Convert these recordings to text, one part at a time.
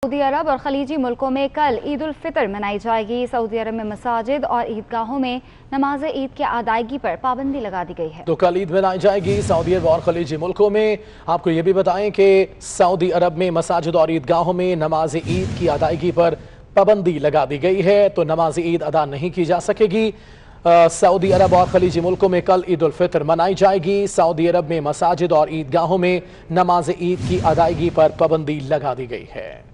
Saudi अरब और खलीजी मुल्कों में कल ईद उल फितर मनाई जाएगी। सऊदी अरब में मसाजिद और ईदगाहों में नमाज ईद की अदायगी पर पाबंदी लगा दी गई है। तो कल ईद मनाई जाएगी सऊदी अरब और खलीजी मुल्कों में। आपको ये भी बताएं कि सऊदी अरब में मसाजिद और ईदगाहों में नमाज ईद की अदायगी पर पाबंदी लगा दी गई है। तो नमाज ईद अदा नहीं की जा सकेगी। सऊदी अरब और खलीजी मुल्कों में कल ईद उल फितर मनाई जाएगी। सऊदी अरब में मसाजिद और ईदगाहों में नमाज ईद की अदायगी पर पाबंदी लगा दी गई है।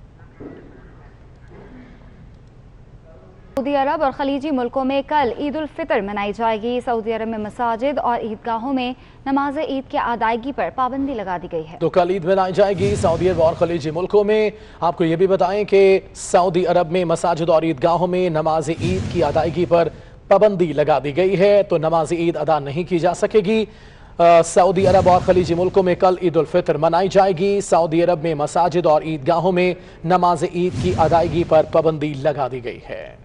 सऊदी अरब और खलीजी मुल्कों में कल ईद उल फितर मनाई जाएगी। सऊदी अरब में मसाजिद और ईदगाहों में नमाज ईद की अदायगी पर पाबंदी लगा दी गई है। तो कल ईद मनाई जाएगी सऊदी अरब और खलीजी मुल्कों में। आपको ये भी बताएं कि सऊदी अरब में मसाजिद और ईदगाहों में नमाज ईद की अदायगी पर पाबंदी लगा दी गई है। तो नमाज ईद अदा नहीं की जा सकेगी। सऊदी अरब और खलीजी मुल्कों में कल ईद उल फितर मनाई जाएगी। सऊदी अरब में मसाजिद और ईदगाहों में नमाज ईद की अदायगी पर पाबंदी लगा दी गई है।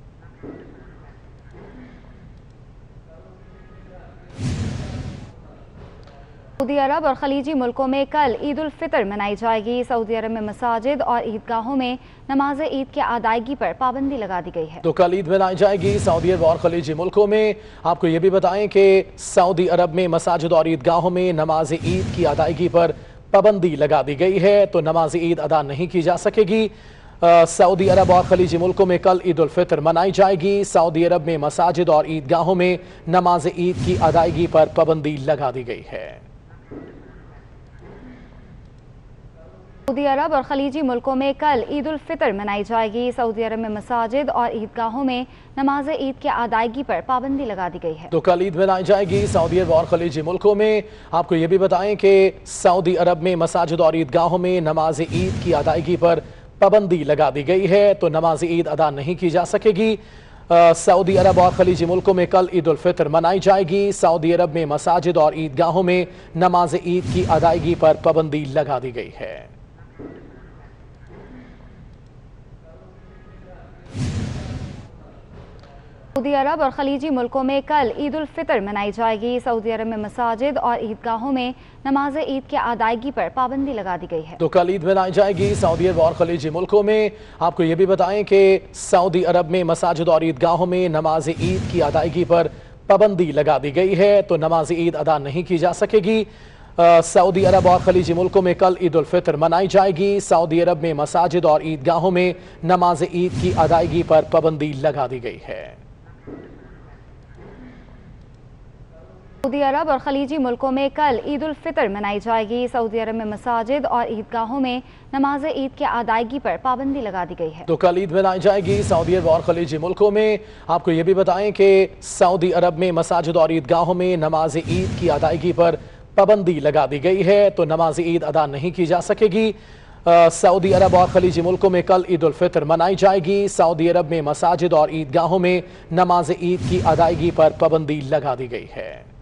सऊदी अरब और खलीजी मुल्कों में कल ईद उल फितर मनाई जाएगी। सऊदी अरब में मसाजिद और ईदगाहों में नमाज ईद की अदायगी पर पाबंदी लगा दी गई है। तो कल ईद मनाई जाएगी सऊदी अरब और खलीजी मुल्कों में। आपको ये भी बताएं कि सऊदी अरब में मसाजिद और ईदगाहों में नमाज ईद की अदायगी पर पाबंदी लगा दी गई है। तो नमाज ईद अदा नहीं की जा सकेगी। सऊदी अरब और खलीजी मुल्कों में कल ईद उल फितर मनाई जाएगी। सऊदी अरब में मसाजिद और ईदगाहों में नमाज ईद की अदायगी पर पाबंदी लगा दी गई है। सऊदी अरब और खलीजी मुल्कों में कल ईद उल फितर मनाई जाएगी। सऊदी अरब में मसाजिद और ईदगाहों में नमाज ईद की अदायगी पर पाबंदी लगा दी गई है। तो कल ईद मनाई जाएगी सऊदी अरब और खलीजी मुल्कों में। आपको ये भी बताएं कि सऊदी अरब में मसाजिद और ईदगाहों में नमाज ईद की अदायगी पर पाबंदी लगा दी गई है। तो नमाज ईद अदा नहीं की जा सकेगी। सऊदी अरब और खलीजी मुल्कों में कल ईद उल फितर मनाई जाएगी। सऊदी अरब में मसाजिद और ईदगाहों में नमाज ईद की अदायगी पर पाबंदी लगा दी गई है। सऊदी अरब और खलीजी मुल्कों में कल ईद उल फितर मनाई जाएगी। सऊदी अरब में मसाजिद और ईदगाहों में नमाज ईद की अदायगी पर पाबंदी लगा दी गई है। तो कल ईद मनाई जाएगी सऊदी अरब और खलीजी मुल्कों में। आपको ये भी बताएं कि सऊदी अरब में मसाजिद और ईदगाहों में नमाज ईद की अदायगी पर पाबंदी लगा दी गई है। तो नमाज ईद अदा नहीं की जा सकेगी। सऊदी अरब और खलीजी मुल्कों में कल ईद उल फितर मनाई जाएगी। सऊदी अरब में मसाजिद और ईदगाहों में नमाज ईद की अदायगी पर पाबंदी लगा दी गई है। सऊदी अरब और खलीजी मुल्कों में कल ईद उल फितर मनाई जाएगी। सऊदी अरब में मसाजिद और ईदगाहों में नमाज ईद की अदायगी पर पाबंदी लगा दी गई है। तो कल ईद मनाई जाएगी सऊदी अरब और खलीजी मुल्कों में। आपको ये भी बताएं कि सऊदी अरब में मसाजिद और ईदगाहों में नमाज ईद की अदायगी पर पाबंदी लगा दी गई है। तो नमाज ईद अदा नहीं की जा सकेगी। सऊदी अरब और खलीजी मुल्कों में कल ईद उल फितर मनाई जाएगी। सऊदी अरब में मसाजिद और ईदगाहों में नमाज ईद की अदायगी पर पाबंदी लगा दी गई है।